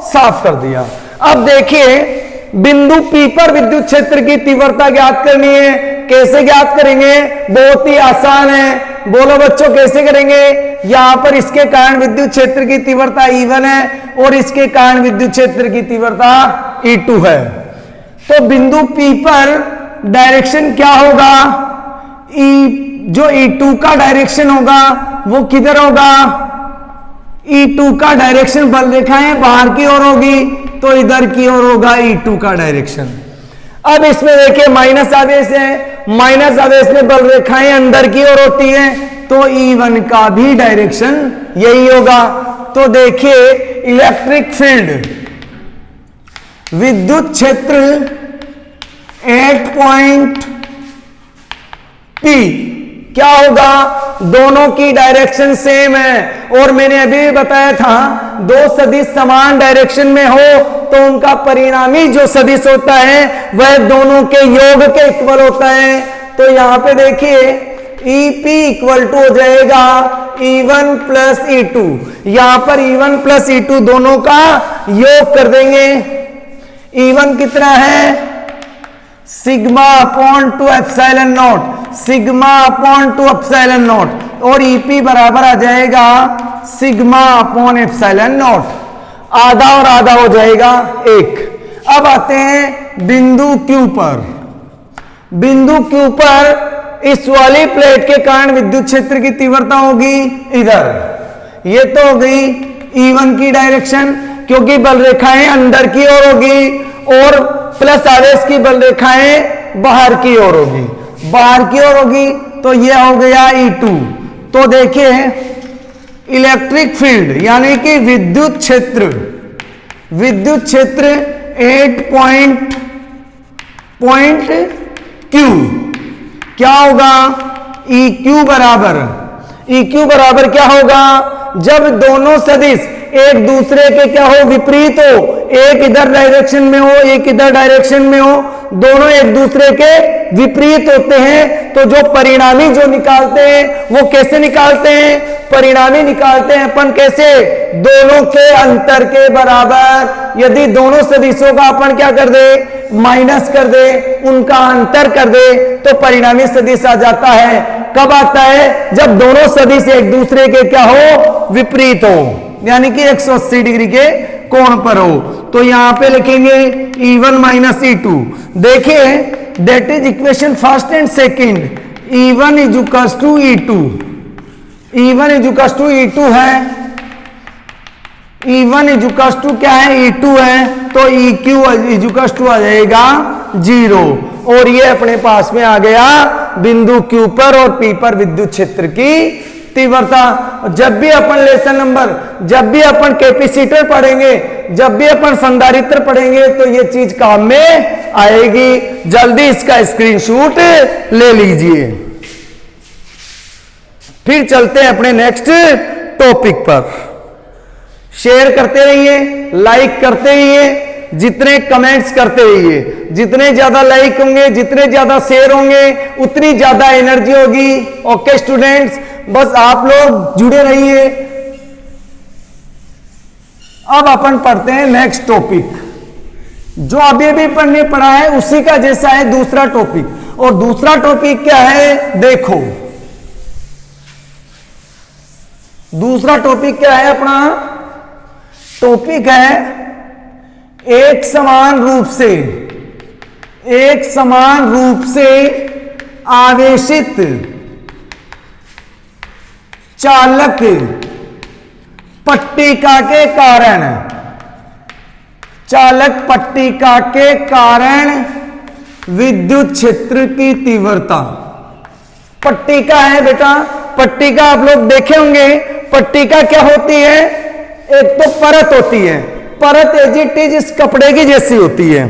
साफ कर दिया। अब देखिए बिंदु P पर विद्युत क्षेत्र की तीव्रता ज्ञात करनी है, कैसे ज्ञात करेंगे, बहुत ही आसान है। बोलो बच्चों कैसे करेंगे, यहां पर इसके कारण विद्युत क्षेत्र की तीव्रता E1 है और इसके कारण विद्युत क्षेत्र की तीव्रता E2 है। तो बिंदु P पर डायरेक्शन क्या होगा, जो E2 का डायरेक्शन होगा वो किधर होगा, E2 का डायरेक्शन बल रेखाएं बाहर की ओर होगी, तो इधर की ओर होगा E2 का डायरेक्शन। अब इसमें देखिए माइनस आवेश है, माइनस आवेश में बल रेखाएं अंदर की ओर होती है, तो E1 का भी डायरेक्शन यही होगा। तो देखिए इलेक्ट्रिक फील्ड, विद्युत क्षेत्र 8 पॉइंट P क्या होगा, दोनों की डायरेक्शन सेम है। और मैंने अभी भी बताया था दो सदिश समान डायरेक्शन में हो तो उनका परिणामी जो सदिश होता है वह दोनों के योग के इक्वल होता है। तो यहां पे देखिए EP इक्वल टू हो जाएगा E1 प्लस E2, यहां पर E1 प्लस E2 दोनों का योग कर देंगे। E1 कितना है, sigma upon 2 epsilon not, sigma upon 2 epsilon naught, और EP बराबर आ जाएगा सिग्मा अपॉन एप्सिलॉन नॉट, आधा और आधा हो जाएगा 1। अब आते हैं बिंदु Q पर। बिंदु Q पर इस वाली प्लेट के कारण विद्युत क्षेत्र की तीव्रता होगी इधर, ये तो हो गई E1 की डायरेक्शन, क्योंकि बल रेखाएं अंदर की ओर होगी और प्लस आवेश की बल रेखाएं बाहर की ओर होगी, बाहर की ओर होगी, तो यह हो गया E2। तो देखिए इलेक्ट्रिक फील्ड यानी कि विद्युत क्षेत्र, विद्युत क्षेत्र 8 पॉइंट Q क्या होगा, EQ बराबर क्या होगा, जब दोनों सदिश एक दूसरे के क्या हो, विपरीत हो, एक इधर डायरेक्शन में हो एक इधर डायरेक्शन में हो, दोनों एक दूसरे के विपरीत होते हैं, तो जो परिणामी जो निकालते हैं वो कैसे निकालते हैं, परिणामी निकालते हैं अपन कैसे, दोनों के अंतर के बराबर। यदि दोनों सदिशों का अपन क्या कर दे, माइनस कर दे, उनका अंतर कर दे, तो परिणामी सदिश आ जाता है। कब आता है, जब दोनों सदिश एक दूसरे के क्या हो, विपरीत हो, यानी कि 180 डिग्री के कोण पर हो। तो यहां पे लिखेंगे E1 माइनस E2। देखिए that is equation first and second, E1 इजुकस टू E2, E1 इजुकस टू E2 है, E1 इजुकस टू क्या है, E2 है, तो EQ इजुकस टू आ जाएगा 0। और ये अपने पास में आ गया बिंदु Q पर और P पर विद्युत क्षेत्र की तीव्रता। जब भी अपन लेसन नंबर, जब भी अपन कैपेसिटर पढ़ेंगे, जब भी अपन संधारित्र पढ़ेंगे, तो ये चीज काम में आएगी। जल्दी इसका स्क्रीनशॉट ले लीजिए। फिर चलते हैं अपने नेक्स्ट टॉपिक पर। शेयर करते रहिए, लाइक करते रहिए, जितने कमेंट्स करते रहिए, जितने ज्यादा लाइक होंगे, जितने ज्यादा शेयर होंगे, उतनी ज्यादा एनर्जी होगी। ओके स्टूडेंट्स, बस आप लोग जुड़े रहिए। अब अपन पढ़ते हैं नेक्स्ट टॉपिक, जो अभी अभी पढ़ने पड़ा है उसी का जैसा है दूसरा टॉपिक। और दूसरा टॉपिक क्या है, देखो दूसरा टॉपिक क्या है अपना, टॉपिक है एक समान रूप से आवेशित चालक पट्टिका के कारण, चालक पट्टिका के कारण विद्युत क्षेत्र की तीव्रता। पट्टिका है बेटा, पट्टिका आप लोग देखे होंगे। पट्टिका क्या होती है, एक तो परत होती है, परत एज इट इज इस कपड़े की जैसी होती है।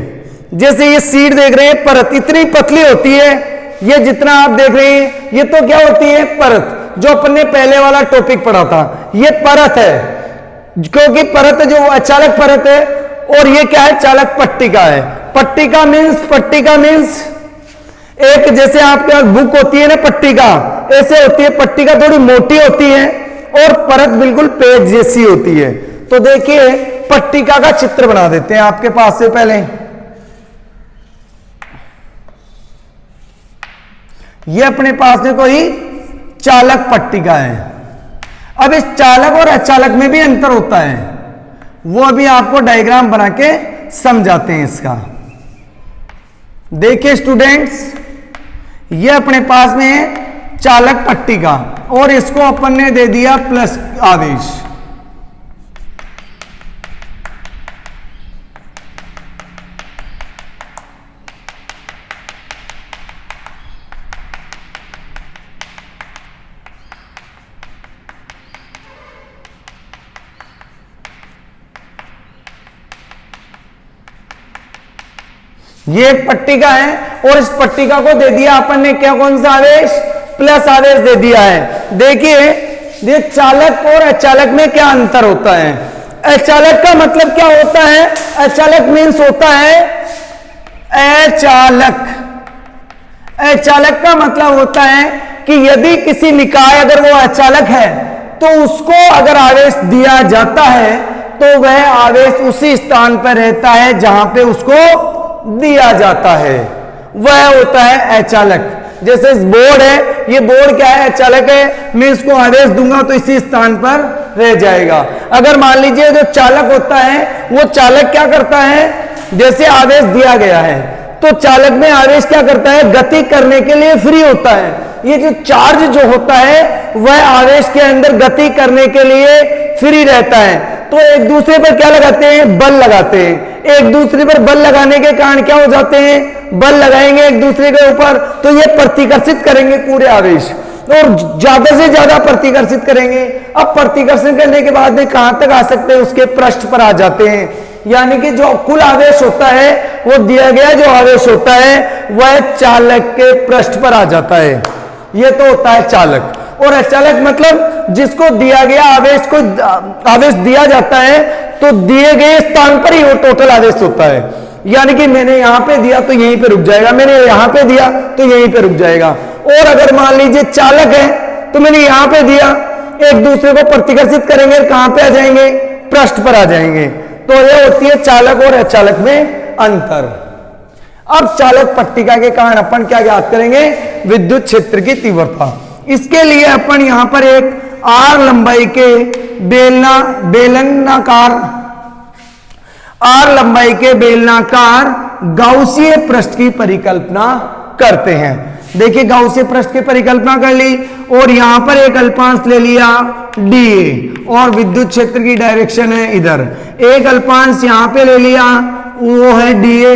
जैसे ये सीट देख रहे हैं, परत इतनी पतली होती है, ये जितना आप देख रहे हैं ये तो क्या होती है, परत, जो अपन ने पहले वाला टॉपिक पढ़ा था, ये परत है, क्योंकि परत जो चालक परत है, और ये क्या है, चालक पट्टिका है। पट्टिका मीन्स एक, जैसे आपके पास बुक होती है ना पट्टिका, ऐसे होती है। पट्टिका थोड़ी मोटी होती है और परत बिल्कुल पेज जैसी होती है। तो देखिए पट्टिका का चित्र बना देते हैं आपके पास से पहले। ये अपने पास में कोई चालक पट्टिका है। अब इस चालक और अचालक में भी अंतर होता है, वो अभी आपको डायग्राम बना के समझाते हैं इसका। देखिए स्टूडेंट्स, ये अपने पास में है चालक पट्टिका और इसको अपन ने दे दिया प्लस आवेश। ये एक पट्टिका है और इस पट्टिका को दे दिया अपन ने क्या, कौन सा आवेश, प्लस आवेश दे दिया है। देखिए ये चालक और अचालक में क्या अंतर होता है। अचालक का मतलब क्या होता है, अचालक मीन्स होता है अचालक। अचालक का मतलब होता है कि यदि किसी निकाय अगर वो अचालक है तो उसको अगर आवेश दिया जाता है तो वह आवेश उसी स्थान पर रहता है जहां पे उसको दिया जाता है, वह होता है अचालक। जैसे इस बोर्ड है, ये बोर्ड क्या है, अचालक है, मैं इसको आवेश दूंगा तो इसी स्थान पर रह जाएगा। अगर मान लीजिए जो चालक होता है वो चालक क्या करता है, जैसे आवेश दिया गया है तो चालक में आवेश क्या करता है, गति करने के लिए फ्री होता है। ये जो चार्ज जो होता है वह आवेश के अंदर गति करने के लिए फ्री रहता है। तो एक दूसरे पर क्या लगाते हैं, बल लगाते हैं। एक दूसरे पर बल लगाने के कारण क्या हो जाते हैं, बल लगाएंगे एक दूसरे के ऊपर तो ये प्रतिकर्षित करेंगे पूरे आवेश और ज्यादा से ज्यादा प्रतिकर्षित करेंगे। अब प्रतिकर्षण करने के बाद में कहां तक आ सकते हैं, उसके पृष्ठ पर आ जाते हैं। यानी कि जो कुल आवेश होता है वो दिया गया जो आवेश होता है वह चालक के पृष्ठ पर आ जाता है। ये तो होता है चालक। और अचालक मतलब जिसको दिया गया आवेश को आवेश दिया जाता है तो दिए गए स्थान पर ही वो टोटल आवेश होता है। यानी कि मैंने यहां पे दिया तो यहीं पे रुक जाएगा, मैंने यहां पे दिया तो यहीं पे रुक जाएगा। और अगर मान लीजिए चालक है तो मैंने यहां पे दिया, एक दूसरे को प्रतिकर्षित करेंगे, कहां पे आ जाएंगे, पृष्ठ पर आ जाएंगे। तो यह होती है चालक और अचालक में अंतर। अब चालक पट्टिका के कारण अपन क्या ज्ञात करेंगे, विद्युत क्षेत्र की तीव्रता। इसके लिए अपन यहां पर एक आर लंबाई के बेलनाकार गाउसीय पृष्ठ की परिकल्पना करते हैं। देखिए गाउसीय पृष्ठ की परिकल्पना कर ली और यहां पर एक अल्पांश ले लिया dA और विद्युत क्षेत्र की डायरेक्शन है इधर। एक अल्पांश यहां पे ले लिया वो है dA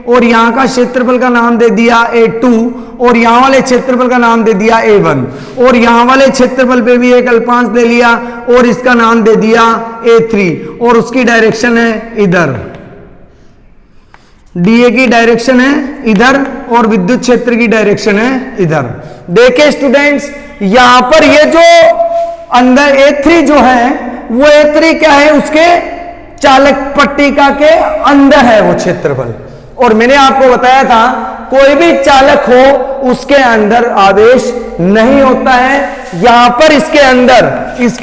और यहां का क्षेत्रफल का नाम दे दिया A2 और यहां वाले क्षेत्रफल का नाम दे दिया A1 और यहां वाले क्षेत्रफल पे भी एक अल्पांश ले लिया और इसका नाम दे दिया A3 और उसकी डायरेक्शन है इधर। dA की डायरेक्शन है इधर और विद्युत क्षेत्र की डायरेक्शन है इधर। देखिए स्टूडेंट्स, यहां पर ये जो अंदर A3 जो है वो A3 क्या है, उसके चालक पट्टिका के अंदर है वो क्षेत्रफल। और मैंने आपको बताया था कोई भी चालक हो उसके अंदर आवेश नहीं होता है। यहां पर इसके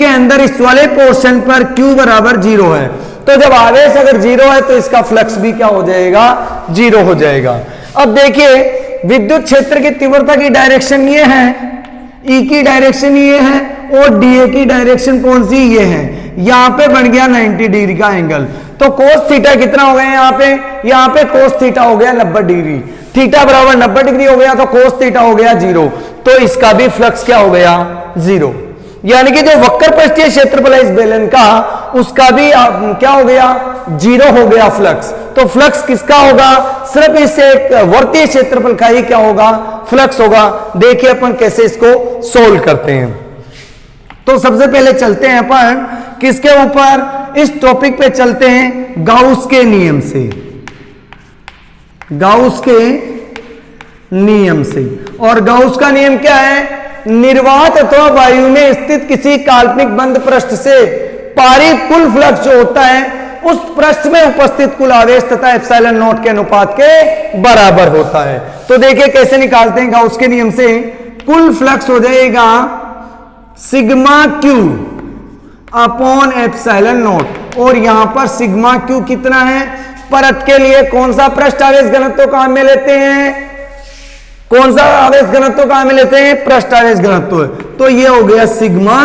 अंदर इस वाले पोर्शन पर Q बराबर 0 है। तो जब आवेश अगर 0 है तो इसका फ्लक्स भी क्या हो जाएगा, 0 हो जाएगा। अब देखिए विद्युत क्षेत्र की तीव्रता की डायरेक्शन ये है, E की डायरेक्शन ये है और dA की डायरेक्शन कौन सी, ये है। यहां पे बन गया 90 डिग्री का एंगल। तो कोस थीटा कितना हो गया यहाँ पे कोस थीटा हो गया 90 डिग्री। थीटा बराबर 90 डिग्री हो गया तो कोस थीटा हो गया 0। तो इसका भी फ्लक्स क्या हो गया, 0। यानी कि जो वक्र पृष्ठीय क्षेत्रफल है इस बेलन का उसका भी क्या हो गया, 0 हो गया फ्लक्स। तो फ्लक्स किसका होगा, सिर्फ इस एक वर्तीय क्षेत्रफल का ही क्या होगा, फ्लक्स होगा। देखिए अपन कैसे इसको सोल्व करते हैं। तो सबसे पहले चलते हैं अपन किसके ऊपर, इस टॉपिक पे चलते हैं गाउस के नियम से। गाउस के नियम से, और गाउस का नियम क्या है, निर्वात अथवा वायु में स्थित किसी काल्पनिक बंद पृष्ठ से पारित कुल फ्लक्स जो होता है उस पृष्ठ में उपस्थित कुल आवेश तथा एप्सिलॉन नॉट के अनुपात के बराबर होता है। तो देखिए कैसे निकालते हैं गाउस के नियम से। कुल फ्लक्स हो जाएगा sigma Q upon epsilon naught, और यहां पर सिग्मा Q कितना है, परत के लिए कौन सा पृष्ठ आवेश घनत्व काम में लेते हैं, कौन सा आवेश घनत्व काम में लेते हैं, पृष्ठ आवेश घनत्व। तो ये हो गया सिग्मा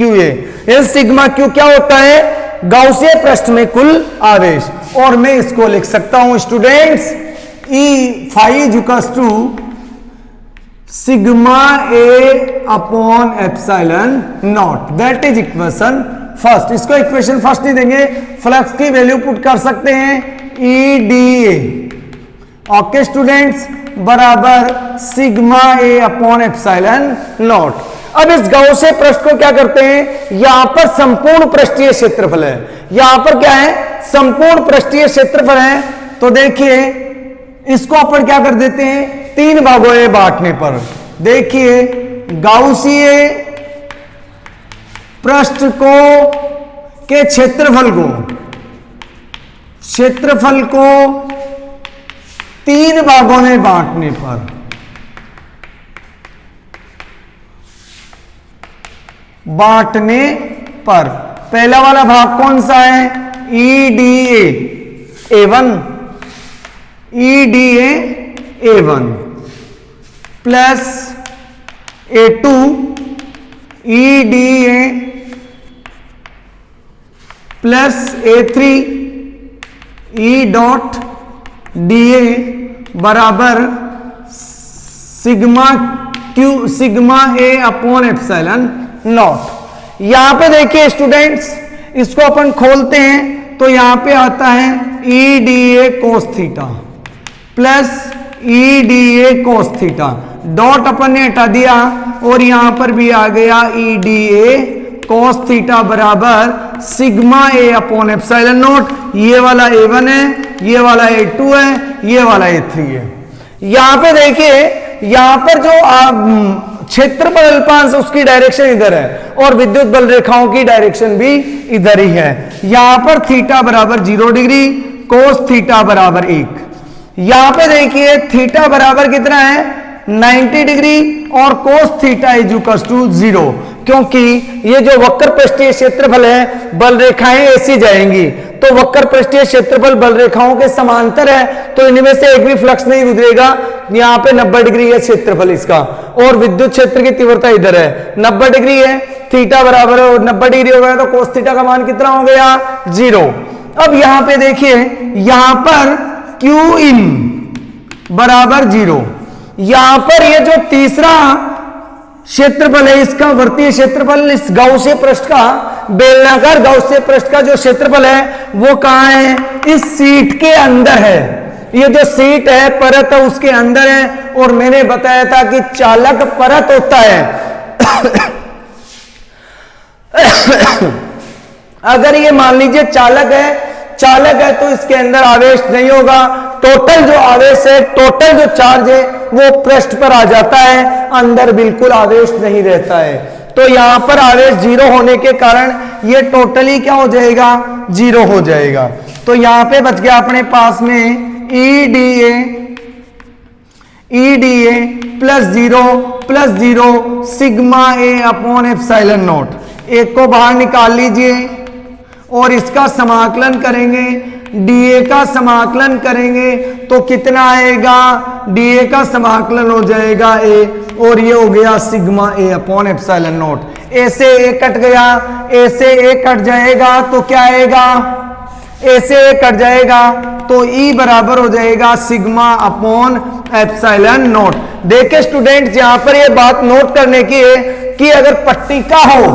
QA। ये सिग्मा Q क्या होता है, गाउसीय पृष्ठ में कुल आवेश। और मैं इसको लिख सकता हूं students E phi is equals to sigma A upon epsilon naught, that is equation first. इसको इक्वेशन फर्स्ट नहीं देंगे, फ्लक्स की वैल्यू पुट कर सकते हैं E D A, okay students, बराबर sigma A upon epsilon naught. अब इस गौसे पृष्ठ को क्या करते हैं, यहां पर संपूर्ण पृष्ठीय क्षेत्रफल है, यहां पर क्या है, संपूर्ण पृष्ठीय क्षेत्रफल है। तो देखिए इसको अपन क्या कर देते हैं, 3 भागों में बांटने पर, देखिए गाउसीय पृष्ठ को के क्षेत्रफल को 3 भागों में बांटने पर पहला वाला भाग कौन सा है, E D A one, E D A one plus A two E D A plus A three E dot D A बराबर sigma Q sigma A upon epsilon naught. यहां पे देखिए स्टूडेंट्स, इसको अपन खोलते हैं तो यहां पे आता है E D A cos theta plus E D A cos theta, dot अपन ने हटा दिया और यहां पर भी आ गया E D A cos theta बराबर sigma A upon epsilon naught. ये वाला A1 है, ये वाला A2 है, ये वाला A3 है। यहां पे देखिए, यहां पर जो क्षेत्रफल अल्पांश उसकी डायरेक्शन इधर है और विद्युत बल रेखाओं की डायरेक्शन भी इधर ही है। यहां पर थीटा बराबर 0 डिग्री, कोस थीटा बराबर 1। यहां पे देखिए थीटा बराबर कितना है, 90 डिग्री और cos theta is equal to 0, क्योंकि ये जो वक्र पृष्ठीय क्षेत्रफल है बल रेखाएं ऐसी जाएंगी, तो वक्र पृष्ठीय क्षेत्रफल बल रेखाओं के समांतर है, तो इनमें से एक भी फ्लक्स नहीं गुजरेगा। यहाँ पे 90 डिग्री है क्षेत्रफल इसका और विद्युत क्षेत्र की तीव्रता इधर है, 90 डिग्री है, थीटा बराबर 90 डिग्री हो गया तो कोस थीटा का मान कितना हो गया, 0। अब यहां पे देखिए, यहां पर क्यू इन बराबर 0, यहां पर ये जो तीसरा क्षेत्रफल है इसका वर्तीय क्षेत्रफल, इस गौसीय पृष्ठ का, बेलनाकार गौसीय पृष्ठ का जो क्षेत्रफल है वो कहां है, इस सीट के अंदर है। ये जो सीट है परत है उसके अंदर है, और मैंने बताया था कि चालक परत होता है। अगर ये मान लीजिए चालक है तो इसके अंदर आवेश नहीं होगा, टोटल जो आवेश है, टोटल जो चार्ज है वो पृष्ठ पर आ जाता है, अंदर बिल्कुल आवेश नहीं रहता है। तो यहां पर आवेश 0 होने के कारण ये टोटली क्या हो जाएगा, 0 हो जाएगा। तो यहां पे बच गया अपने पास में ई D A plus 0 sigma A upon epsilon not. एक को बाहर निकाल लीजिए और इसका समाकलन करेंगे, डीए का समाकलन करेंगे तो कितना आएगा, डीए का समाकलन हो जाएगा ए, और ये हो गया sigma A upon epsilon naught. A से ए कट गया, ए से ए कट जाएगा तो क्या आएगा, ए से ए कट जाएगा तो ई बराबर हो जाएगा सिग्मा अपॉन एप्सिलॉन नॉट। देखिए स्टूडेंट्स, यहां पर ये बात नोट करने की है कि अगर पट्टिका हो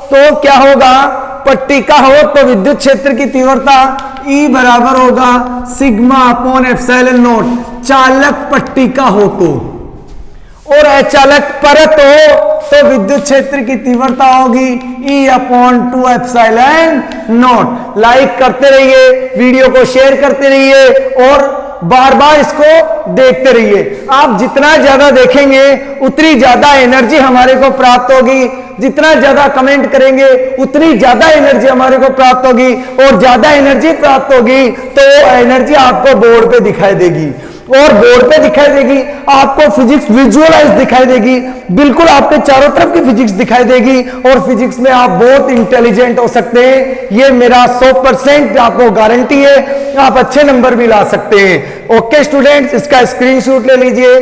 तो क्या होगा, पट्टिका हो तो विद्युत क्षेत्र की तीव्रता E बराबर होगा सिग्मा अपॉन एप्सिलॉन नॉट, चालक पट्टिका हो तो, और अचालक परत हो तो विद्युत क्षेत्र की तीव्रता होगी E upon 2 epsilon not. Like करते रहिए, वीडियो को शेयर करते रहिए और बार बार इसको देखते रहिए। आप जितना ज्यादा देखेंगे उतनी ज्यादा एनर्जी हमारे को प्राप्त होगी, जितना ज्यादा कमेंट करेंगे उतनी ज्यादा एनर्जी हमारे को प्राप्त होगी, और ज्यादा एनर्जी प्राप्त होगी तो एनर्जी आपको बोर्ड पे दिखाई देगी, और बोर्ड पे दिखाई देगी आपको फिजिक्स विजुअलाइज दिखाई देगी, बिल्कुल आपके चारों तरफ की फिजिक्स दिखाई देगी, और फिजिक्स में आप बहुत इंटेलिजेंट हो सकते हैं। ये मेरा 100% आपको गारंटी है, आप अच्छे नंबर भी ला सकते हैं। ओके स्टूडेंट्स, इसका स्क्रीनशॉट ले लीजिए,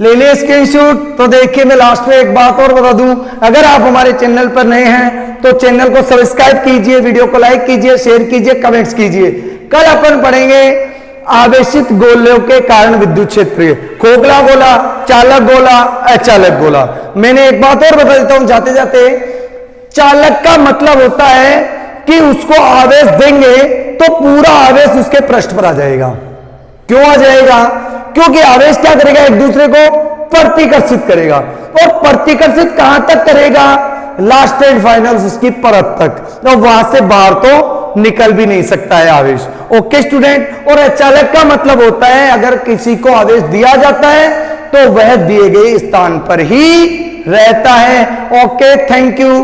ले लिए स्क्रीनशॉट। तो देखिए मैं लास्ट में एक बात और बता दूं, अगर आप हमारे चैनल पर नए हैं तो चैनल को सब्सक्राइब कीजिए, वीडियो को लाइक कीजिए, शेयर कीजिए, कमेंट्स कीजिए। कल अपन पढ़ेंगे आवेशित गोलों के कारण विद्युत क्षेत्र, खोखला गोला, चालक गोला, अचालक गोला। मैंने एक बात और बता देता हूं जाते जाते, चालक का मतलब होता है कि उसको आवेश देंगे तो पूरा आवेश उसके पृष्ठ पर आ जाएगा। क्यों आ जाएगा? क्योंकि आवेश क्या करेगा, एक दूसरे को प्रतिकर्षित करेगा, और प्रतिकर्षित कहां तक करेगा, लास्ट एंड फाइनल उसकी परत तक, तो वहां से बाहर तो निकल भी नहीं सकता है आवेश। Okay student. और अचालक का मतलब होता है अगर किसी को आवेश दिया जाता है तो वह दिए गए स्थान पर ही रहता है। Okay, thank you.